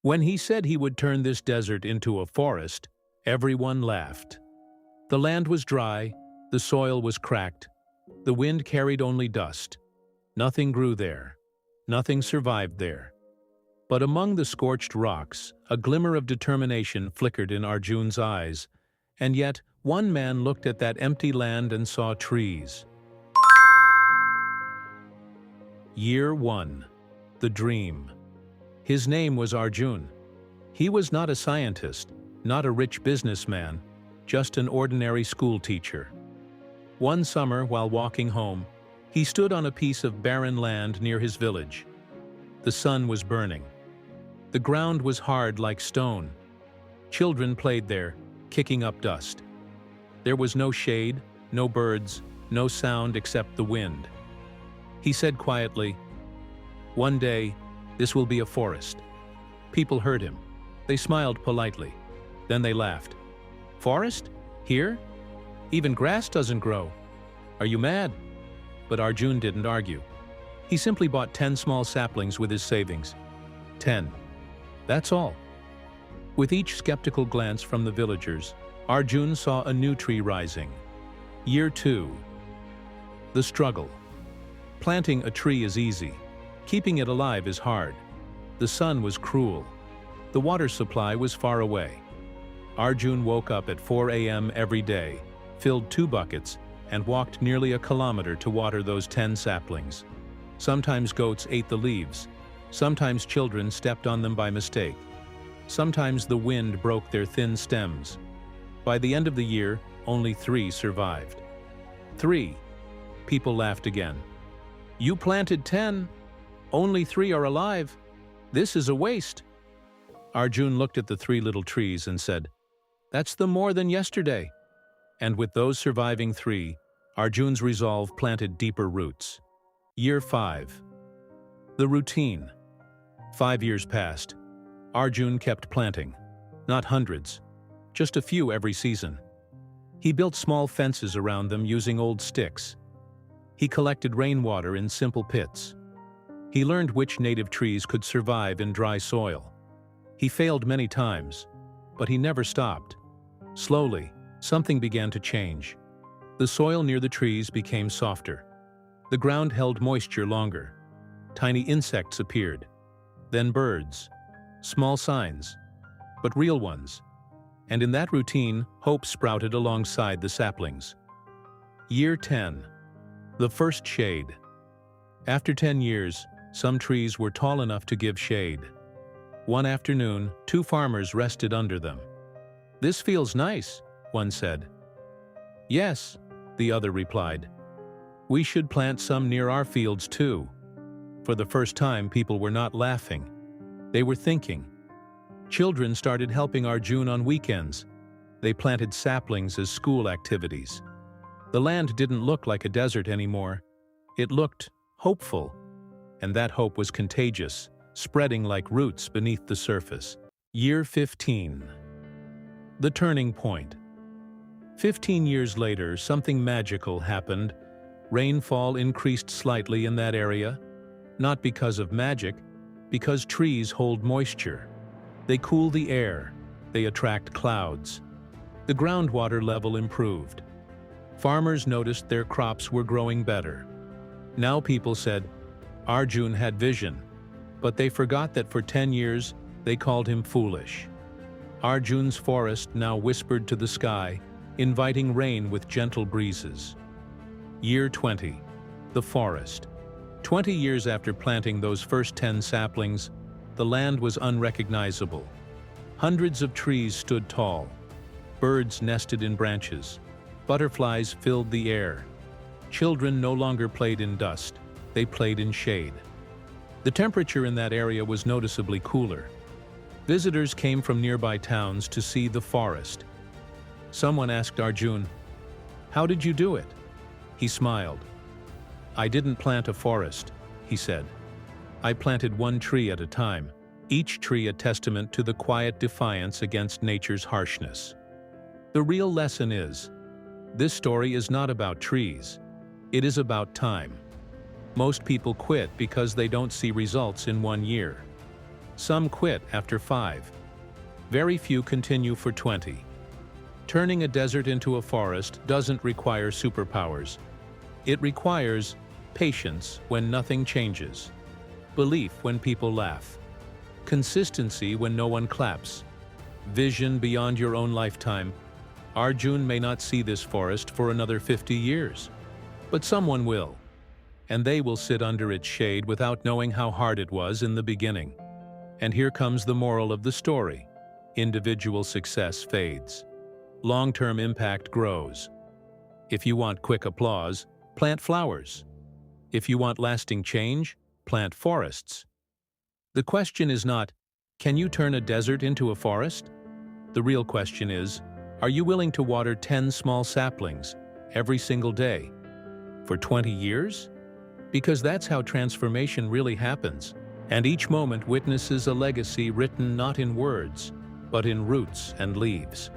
When he said he would turn this desert into a forest, everyone laughed. The land was dry, the soil was cracked, the wind carried only dust. Nothing grew there. Nothing survived there. But among the scorched rocks, a glimmer of determination flickered in Arjun's eyes, and yet one man looked at that empty land and saw trees. Year 1. The Dream. His name was Arjun. He was not a scientist, not a rich businessman, just an ordinary school teacher. One summer, while walking home, he stood on a piece of barren land near his village. The sun was burning. The ground was hard like stone. Children played there, kicking up dust. There was no shade, no birds, no sound except the wind. He said quietly, "One day, this will be a forest." People heard him. They smiled politely. Then they laughed. "Forest? Here? Even grass doesn't grow. Are you mad?" But Arjun didn't argue. He simply bought 10 small saplings with his savings. 10. That's all. With each skeptical glance from the villagers, Arjun saw a new tree rising. Year 2. The struggle. Planting a tree is easy. Keeping it alive is hard. The sun was cruel. The water supply was far away. Arjun woke up at 4 a.m. every day, filled 2 buckets, and walked nearly a kilometer to water those 10 saplings. Sometimes goats ate the leaves. Sometimes children stepped on them by mistake. Sometimes the wind broke their thin stems. By the end of the year, only 3 survived. 3. People laughed again. "You planted 10. Only 3 are alive. This is a waste." Arjun looked at the 3 little trees and said, "That's the more than yesterday." And with those surviving 3, Arjun's resolve planted deeper roots. Year 5. The routine. 5 years passed. Arjun kept planting. Not hundreds, just a few every season. He built small fences around them using old sticks. He collected rainwater in simple pits. He learned which native trees could survive in dry soil. He failed many times, but he never stopped. Slowly, something began to change. The soil near the trees became softer. The ground held moisture longer. Tiny insects appeared. Then birds. Small signs, but real ones. And in that routine, hope sprouted alongside the saplings. Year 10. The first shade. After 10 years, some trees were tall enough to give shade. One afternoon, 2 farmers rested under them. "This feels nice," one said. "Yes," the other replied. "We should plant some near our fields too." For the first time, people were not laughing. They were thinking. Children started helping Arjun on weekends. They planted saplings as school activities. The land didn't look like a desert anymore. It looked hopeful. And that hope was contagious, spreading like roots beneath the surface. Year 15. The turning point. 15 years later, something magical happened. Rainfall increased slightly in that area. Not because of magic, because trees hold moisture. They cool the air. They attract clouds. The groundwater level improved. Farmers noticed their crops were growing better. Now people said, Arjun had vision, but they forgot that for 10 years they called him foolish. Arjun's forest now whispered to the sky, inviting rain with gentle breezes. Year 20. The forest. 20 years after planting those first 10 saplings, the land was unrecognizable. Hundreds of trees stood tall. Birds nested in branches. Butterflies filled the air. Children no longer played in dust. They played in shade. The temperature in that area was noticeably cooler. Visitors came from nearby towns to see the forest. Someone asked Arjun, "How did you do it?" He smiled. "I didn't plant a forest," he said. "I planted one tree at a time, each tree a testament to the quiet defiance against nature's harshness." The real lesson is, this story is not about trees. It is about time. Most people quit because they don't see results in 1 year. Some quit after 5. Very few continue for 20. Turning a desert into a forest doesn't require superpowers. It requires patience when nothing changes, belief when people laugh, consistency when no one claps, vision beyond your own lifetime. Arjun may not see this forest for another 50 years, but someone will, and they will sit under its shade without knowing how hard it was in the beginning. And here comes the moral of the story. Individual success fades. Long-term impact grows. If you want quick applause, plant flowers. If you want lasting change, plant forests. The question is not, can you turn a desert into a forest? The real question is, are you willing to water 10 small saplings every single day for 20 years? Because that's how transformation really happens, and each moment witnesses a legacy written not in words, but in roots and leaves.